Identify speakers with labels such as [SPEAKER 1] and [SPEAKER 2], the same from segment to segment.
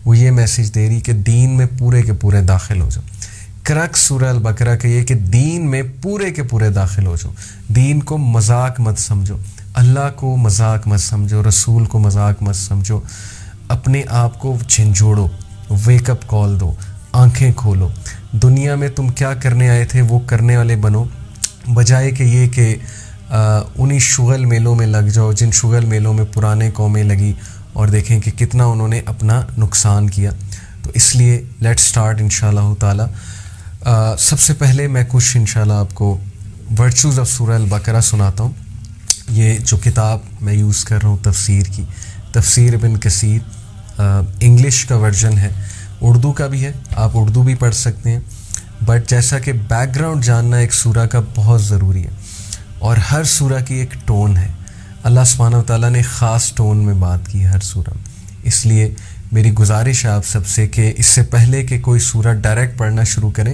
[SPEAKER 1] وہ یہ میسیج دے رہی کہ دین میں پورے کے پورے داخل ہو جاؤ. کرک سورہ البقرہ کا یہ کہ دین میں پورے کے پورے داخل ہو جاؤ. دین کو مذاق مت سمجھو, اللہ کو مذاق مت سمجھو, رسول کو مذاق مت سمجھو. اپنے آپ کو جھنجھوڑو, ویک اپ کال دو, آنکھیں کھولو. دنیا میں تم کیا کرنے آئے تھے وہ کرنے والے بنو, بجائے کہ یہ کہ انہی شغل میلوں میں لگ جاؤ جن شغل میلوں میں پرانے قومیں لگی اور دیکھیں کہ کتنا انہوں نے اپنا نقصان کیا. تو اس لیے لیٹ سٹارٹ انشاءاللہ تعالی. سب سے پہلے میں کچھ انشاءاللہ آپ کو ورچوز آف سورہ البقرہ سناتا ہوں. یہ جو کتاب میں یوز کر رہا ہوں تفسیر کی, تفسیر ابن کثیر, انگلش کا ورژن ہے, اردو کا بھی ہے, آپ اردو بھی پڑھ سکتے ہیں. بٹ جیسا کہ بیک گراؤنڈ جاننا ایک سورہ کا بہت ضروری ہے, اور ہر سورہ کی ایک ٹون ہے. اللہ سبحانہ وتعالیٰ نے خاص ٹون میں بات کی ہے ہر سورہ میں. اس لیے میری گزارش ہے آپ سب سے کہ اس سے پہلے کہ کوئی سورہ ڈائریکٹ پڑھنا شروع کریں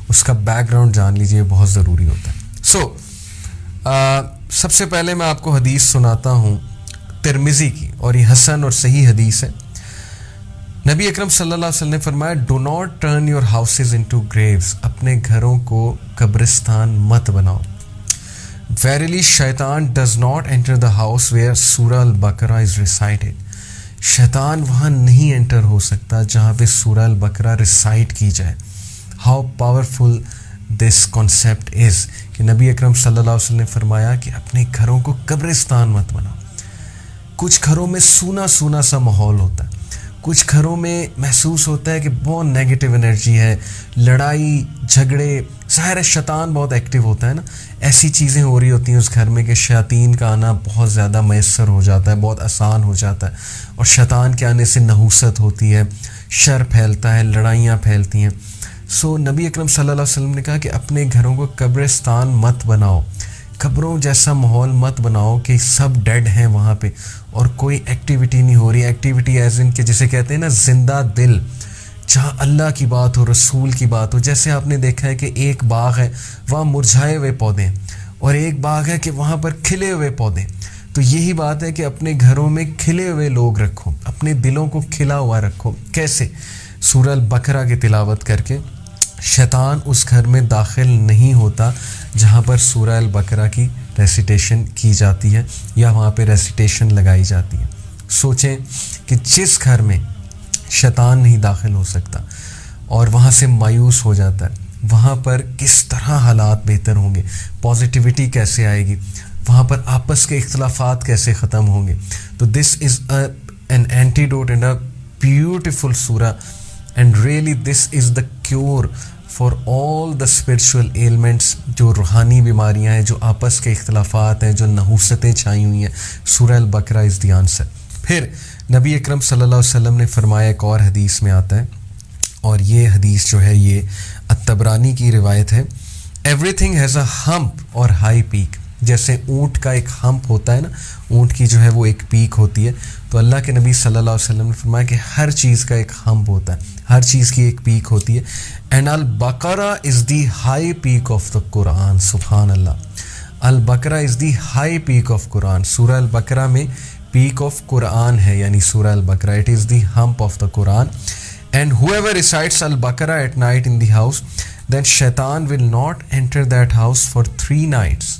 [SPEAKER 1] اس کا بیک گراؤنڈ جان لیجئے, بہت ضروری ہوتا ہے. سب سے پہلے میں آپ کو حدیث سناتا ہوں ترمذی کی, اور یہ حسن اور صحیح حدیث ہے. نبی اکرم صلی اللہ علیہ وسلم نے فرمایا, do not turn your houses into graves, اپنے گھروں کو قبرستان مت بناؤ. Verily Shaitan does not enter the house where Surah Al Baqarah is recited. شیطان وہاں نہیں انٹر ہو سکتا جہاں پہ سورہ البقرہ ریسائٹ کی جائے. How powerful this concept is, کہ نبی اکرم صلی اللہ علیہ وسلم نے فرمایا کہ اپنے گھروں کو قبرستان مت بناؤ. کچھ گھروں میں سونا سونا سا ماحول ہوتا ہے, کچھ گھروں میں محسوس ہوتا ہے کہ بہت نیگیٹو انرجی ہے, لڑائی جھگڑے, ظاہر ہے شیطان بہت ایکٹیو ہوتا ہے نا, ایسی چیزیں ہو رہی ہوتی ہیں اس گھر میں کہ شیاطین کا آنا بہت زیادہ میسر ہو جاتا ہے, بہت آسان ہو جاتا ہے. اور شیطان کے آنے سے نحوست ہوتی ہے, شر پھیلتا ہے, لڑائیاں پھیلتی ہیں. نبی اکرم صلی اللہ علیہ وسلم نے کہا کہ اپنے گھروں کو قبرستان مت بناؤ, قبروں جیسا ماحول مت بناؤ کہ سب ڈیڈ ہیں وہاں پہ اور کوئی ایکٹیویٹی نہیں ہو رہی. ایکٹیویٹی ایز ان کہ جسے کہتے ہیں نا زندہ دل, جہاں اللہ کی بات ہو, رسول کی بات ہو. جیسے آپ نے دیکھا ہے کہ ایک باغ ہے وہاں مرجھائے ہوئے پودے ہیں, اور ایک باغ ہے کہ وہاں پر کھلے ہوئے پودے. تو یہی بات ہے کہ اپنے گھروں میں کھلے ہوئے لوگ رکھو, اپنے دلوں کو کھلا ہوا رکھو. کیسے؟ سورہ البقرہ کی تلاوت کر کے. شیطان اس گھر میں داخل نہیں ہوتا جہاں پر سورہ البقرہ کی ریسیٹیشن کی جاتی ہے یا وہاں پہ ریسیٹیشن لگائی جاتی ہے. سوچیں کہ جس گھر میں شیطان نہیں داخل ہو سکتا اور وہاں سے مایوس ہو جاتا ہے, وہاں پر کس طرح حالات بہتر ہوں گے, پازیٹیوٹی کیسے آئے گی, وہاں پر آپس کے اختلافات کیسے ختم ہوں گے. تو this is an antidote and a beautiful surah, and really this is the cure for all the spiritual elements. جو روحانی بیماریاں ہیں, جو آپس کے اختلافات ہیں, جو نحوستیں چھائی ہوئی ہیں, سورہ البقرہ از دی آنسر. پھر نبی اکرم صلی اللہ علیہ وسلم نے فرمایا, ایک اور حدیث میں آتا ہے, اور یہ حدیث جو ہے یہ الطبرانی کی روایت ہے, ایوری تھنگ ہیز اے ہمپ اور ہائی پیک. جیسے اونٹ کا ایک ہمپ ہوتا ہے نا, اونٹ کی جو ہے وہ ایک پیک ہوتی ہے, تو اللہ کے نبی صلی اللہ علیہ وسلم نے فرمایا کہ ہر چیز کا ایک ہمپ ہوتا ہے, ہر چیز کی ایک پیک ہوتی ہے. And Al Baqarah is the high peak of the Quran. سبحان اللہ, Al Baqarah is the high peak of Quran. سورہ البقرہ میں پیک آف قرآن ہے, یعنی سورہ Al Baqarah, it is the hump of the Quran. And whoever recites Al Baqarah at night in the house, then shaitan will not enter that house for 3 nights.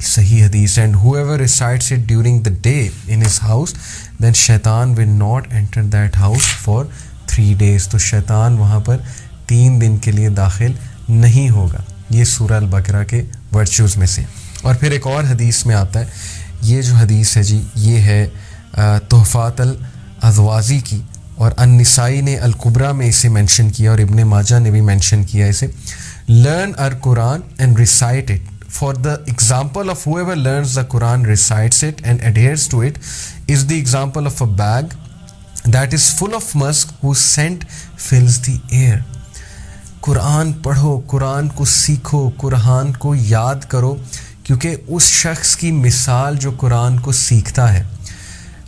[SPEAKER 1] صحیح حدیث. And whoever recites it during the day in his house, then shaitan will not enter that house for 3 days. تو شیطان وہاں پر 3 دن کے لیے داخل نہیں ہوگا. یہ سورہ البقرہ کے ورچوز میں سے. اور پھر ایک اور حدیث میں آتا ہے, یہ جو حدیث ہے جی یہ ہے تحفات الازوازی کی, اور النسائی نے الکبریٰ میں اسے مینشن کیا, اور ابن ماجہ نے بھی مینشن کیا اسے. Learn our Quran and recite it. For the example of whoever learns the Quran, recites it and adheres to it, is the example of a bag that is full of musk whose scent fills the air. قرآن پڑھو, قرآن کو سیکھو, قرآن کو یاد کرو, کیونکہ اس شخص کی مثال جو قرآن کو سیکھتا ہے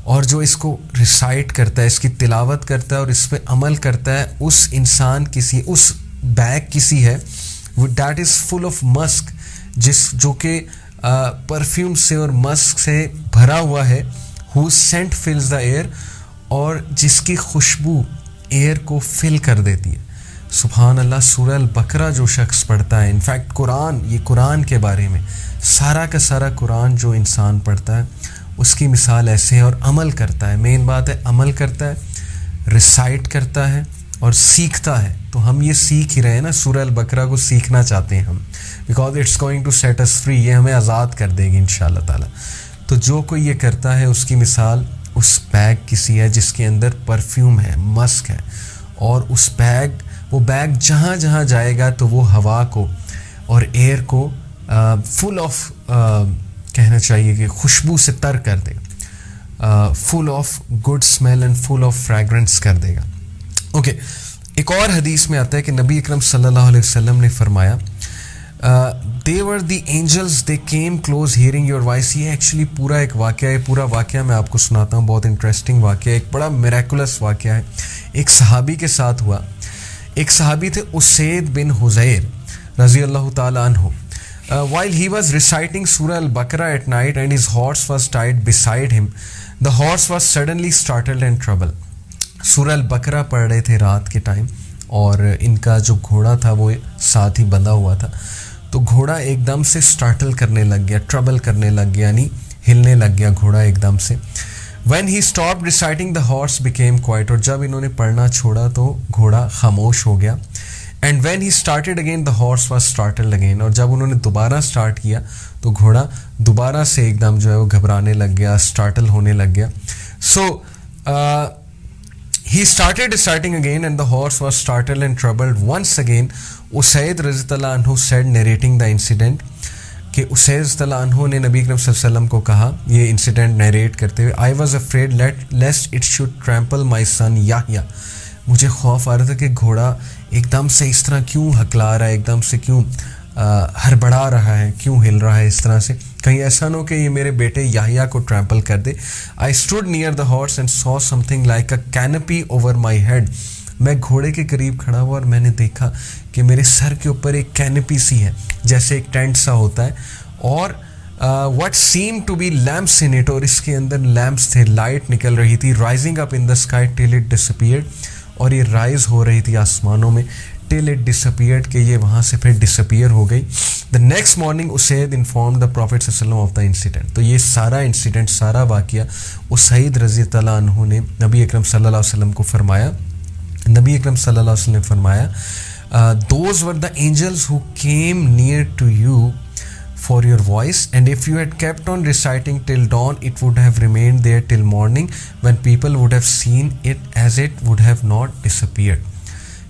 [SPEAKER 1] اور جو اس کو ریسائٹ کرتا ہے, اس کی تلاوت کرتا ہے اور اس پہ عمل کرتا ہے, اس انسان کسی, اس بیگ کسی ہے دیٹ از فل آف مسک, جو کہ پرفیوم سے اور مسک سے بھرا ہوا ہے. ہو سینٹ فلز دا ایئر, اور جس کی خوشبو ایئر کو فل کر دیتی ہے. سبحان اللہ. سورہ البقرہ جو شخص پڑھتا ہے, انفیکٹ قرآن, یہ قرآن کے بارے میں سارا کا سارا قرآن جو انسان پڑھتا ہے اس کی مثال ایسے ہے, اور عمل کرتا ہے. مین بات ہے عمل کرتا ہے, ریسائٹ کرتا ہے اور سیکھتا ہے. تو ہم یہ سیکھ ہی رہے ہیں نا, سورہ البقرہ کو سیکھنا چاہتے ہیں ہم, because it's going to set us free. یہ ہمیں آزاد کر دے گی انشاءاللہ تعالی. تو جو کوئی یہ کرتا ہے اس کی مثال اس بیگ کسی ہے جس کے اندر پرفیوم ہے, مسک ہے, اور اس وہ بیگ جہاں جہاں جائے گا تو وہ ہوا کو اور ایئر کو فل آف کہنا چاہیے کہ خوشبو سے تر کر دے گا, full of good smell and full of fragrance کر دے گا. اوکے, ایک اور حدیث میں آتا ہے کہ نبی اکرم صلی اللہ علیہ وسلم نے فرمایا they were the angels, they came close hearing your voice. یہ ایکچولی پورا ایک واقعہ ہے, پورا واقعہ میں آپ کو سناتا ہوں, بہت انٹرسٹنگ واقعہ ہے, ایک بڑا میریکولس واقعہ ہے. ایک صحابی کے ساتھ ہوا. ایک صحابی تھے اسید بن حذیر رضی اللہ تعالی عنہ. While he was reciting Surah Al-Baqarah at night and his horse was tied beside him, the horse was suddenly startled and troubled. سورہ البقرہ پڑھ رہے تھے رات کے ٹائم, اور ان کا جو گھوڑا تھا وہ ساتھ ہی بندھا ہوا تھا. تو گھوڑا ایک دم سے سٹارٹل کرنے لگ گیا, ٹربل کرنے لگ گیا, یعنی ہلنے لگ گیا گھوڑا ایک دم سے. When he stopped reciting, the horse became quiet. اور جب انہوں نے پڑھنا چھوڑا تو گھوڑا خاموش ہو گیا. And when he started again, the horse was startled again. اور جب انہوں نے دوبارہ سٹارٹ کیا تو گھوڑا دوبارہ سے ایک دم جو ہے وہ گھبرانے لگ گیا, سٹارٹل ہونے لگ گیا. So he started reciting again and the horse was startled and troubled once again. Usayd رضی اللہ عنہ said, narrating the incident, کہ اسید رضی اللہ عنہ نے نبی اکرم صلی اللہ علیہ وسلم کو کہا یہ انسیڈنٹ نیریٹ کرتے ہوئے, I was afraid lest it should trample my son Yahya. مجھے خوف آ رہا تھا کہ گھوڑا ایک دم سے اس طرح کیوں ہکلا رہا ہے, ایک دم سے کیوں ہڑبڑا رہا ہے, کیوں ہل رہا ہے اس طرح سے, کہیں ایسا نہ ہو کہ یہ میرے بیٹے یحییٰ کو ٹرمپل کر دے. I stood near the horse and saw something like a canopy over my head. میں گھوڑے کے قریب کھڑا ہوا اور میں نے دیکھا کہ میرے سر کے اوپر ایک کینپی سی ہے, جیسے ایک ٹینٹ سا ہوتا ہے, اور what seemed to be lamps in it, اور اس کے اندر لیمپس تھے, لائٹ نکل رہی تھی, rising up in the sky till it disappeared, اور یہ رائز ہو رہی تھی آسمانوں میں till it disappeared, کہ یہ وہاں سے پھر ڈسپیئر ہو گئی. The next morning acid informed the Prophet صلی اللہ علیہ وسلم of the incident. تو یہ سارا انسیڈنٹ, سارا واقعہ اسید رضی اللہ عنہ نے نبی اکرم صلی اللہ علیہ وسلم کو فرمایا. نبی اکرم صلی اللہ علیہ وسلم نے فرمایا those were the angels who came near to you for your voice, and if you had kept on reciting till dawn, it would have remained there till morning, when people would have seen it as it would have not disappeared.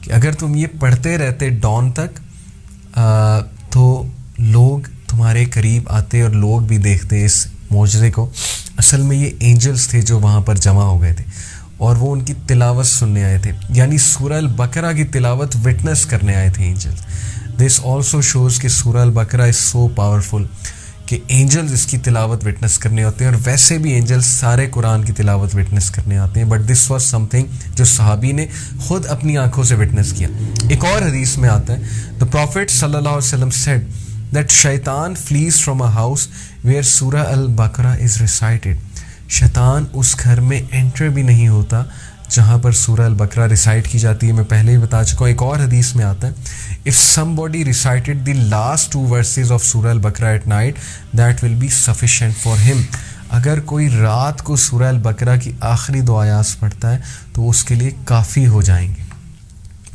[SPEAKER 1] کہ اگر تم یہ پڑھتے رہتے Dawn تک تو لوگ تمہارے قریب آتے اور لوگ بھی دیکھتے اس معجزے کو. اصل میں یہ اینجلز تھے جو وہاں پر جمع ہو گئے تھے, اور وہ ان کی تلاوت سننے آئے تھے, یعنی سورہ البقرہ کی تلاوت وٹنس کرنے آئے تھے اینجلز. دس آلسو شوز کہ سورہ البقرہ از سو پاورفل کہ اینجلز اس کی تلاوت وٹنس کرنے ہوتے ہیں, اور ویسے بھی اینجلز سارے قرآن کی تلاوت وٹنس کرنے آتے ہیں, but this was some thing جو صحابی نے خود اپنی آنکھوں سے وٹنس کیا. ایک اور حدیث میں آتا ہے, دا پروفٹ صلی اللہ علیہ وسلم سیڈ دیٹ شیطان فلیز from a house where Surah Al Baqarah is recited. شیطان اس گھر میں انٹر بھی نہیں ہوتا جہاں پر سورہ البقرہ ریسائٹ کی جاتی ہے. میں پہلے ہی بتا چکا ہوں. ایک اور حدیث میں آتا ہے, if somebody recited the last 2 verses of سورہ البقرہ at night, that will be sufficient for him. اگر کوئی رات کو سورہ البقرہ کی آخری 2 آیات پڑھتا ہے تو اس کے لیے کافی ہو جائیں گے.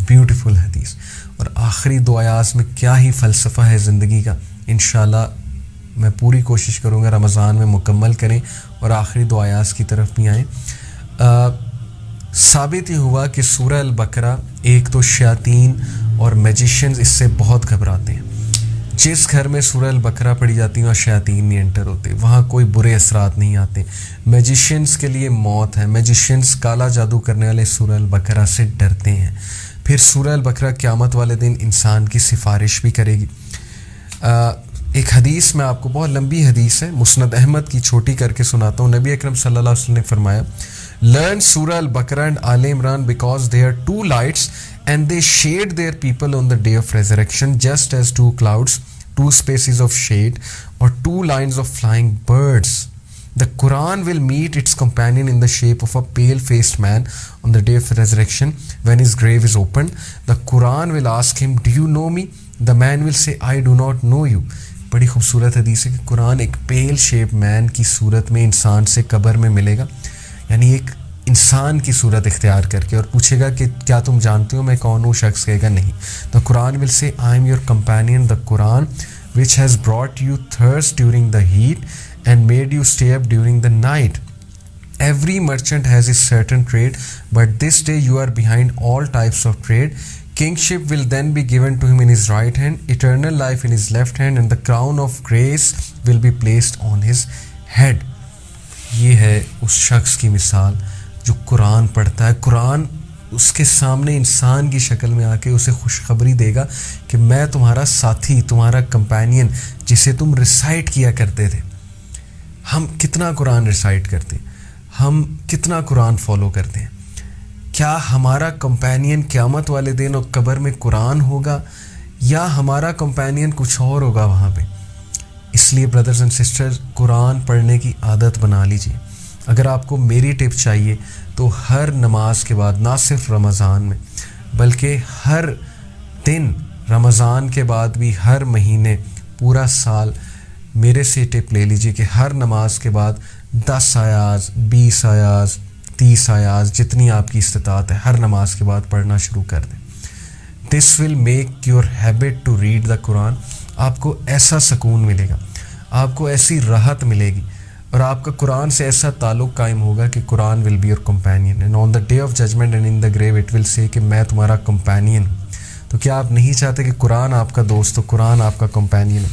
[SPEAKER 1] بیوٹیفل حدیث. اور آخری 2 آیات میں کیا ہی فلسفہ ہے زندگی کا. انشاءاللہ میں پوری کوشش کروں گا رمضان میں مکمل کریں اور آخری 2 آیات کی طرف بھی آئیں. ثابت یہ ہوا کہ سورہ البقرہ, ایک تو شیاطین اور میجیشنز اس سے بہت گھبراتے ہیں. جس گھر میں سورہ البقرہ پڑھی جاتی ہے وہاں شیاطین نہیں انٹر ہوتے, وہاں کوئی برے اثرات نہیں آتے. میجیشنز کے لیے موت ہے. میجیشنز کالا جادو کرنے والے سورہ البقرہ سے ڈرتے ہیں. پھر سورہ البقرہ قیامت والے دن انسان کی سفارش بھی کرے گی. ایک حدیث میں آپ کو, بہت لمبی حدیث ہے, مسند احمد کی چھوٹی کر کے سناتا ہوں. نبی اکرم صلی اللہ علیہ وسلم نے فرمایا, learn Surah Al-Baqarah and Al Imran because they are 2 lights and they shade their people on the day of resurrection, just as 2 clouds, 2 spaces of shade, or 2 lines of flying birds. The Quran will meet its companion in the shape of a pale-faced man on the day of resurrection when his grave is opened. The Quran will ask him, "Do you know me?" The man will say, "I do not know you." بڑی خوبصورت حدیث ہے کہ قرآن ایک پیل shape مین کی صورت میں انسان سے قبر میں ملے گا، یعنی ایک انسان کی صورت اختیار کر کے، اور پوچھے گا کہ کیا تم جانتے ہو میں کون ہوں؟ شخص کہے گا نہیں. The Quran will say, "I am your companion, the Quran which has brought you thirst during the heat and made you stay up during the night. Every merchant has his certain trade, but this day you are behind all types of trade. Kingship will then be given to him in his right hand, eternal life in his left hand, and the crown of grace will be placed on his head." یہ ہے اس شخص کی مثال جو قرآن پڑھتا ہے. قرآن اس کے سامنے انسان کی شکل میں آ کے اسے خوشخبری دے گا کہ میں تمہارا ساتھی، تمہارا کمپینین، جسے تم ریسائٹ کیا کرتے تھے. ہم کتنا قرآن ریسائٹ کرتے ہیں، ہم کتنا قرآن فالو کرتے ہیں. کیا ہمارا کمپینین قیامت والے دن اور قبر میں قرآن ہوگا یا ہمارا کمپینین کچھ اور ہوگا وہاں پہ؟ اس لیے بردرز اینڈ سسٹرز، قرآن پڑھنے کی عادت بنا لیجیے. اگر آپ کو میری ٹپ چاہیے تو ہر نماز کے بعد، نہ صرف رمضان میں بلکہ ہر دن، رمضان کے بعد بھی ہر مہینے، پورا سال، میرے سے ٹپ لے لیجیے کہ ہر نماز کے بعد 10 آیات، 20 آیات، 30 آیات، جتنی آپ کی استطاعت ہے، ہر نماز کے بعد پڑھنا شروع کر دیں. This will make your habit to read the Quran. آپ کو ایسا سکون ملے گا، آپ کو ایسی راحت ملے گی، اور آپ کا قرآن سے ایسا تعلق قائم ہوگا کہ Quran will be your companion. And on the day of judgement and in the grave it will say کہ میں تمہارا کمپینین ہوں. تو کیا آپ نہیں چاہتے کہ قرآن آپ کا دوست ہو، قرآن آپ کا کمپینین ہو؟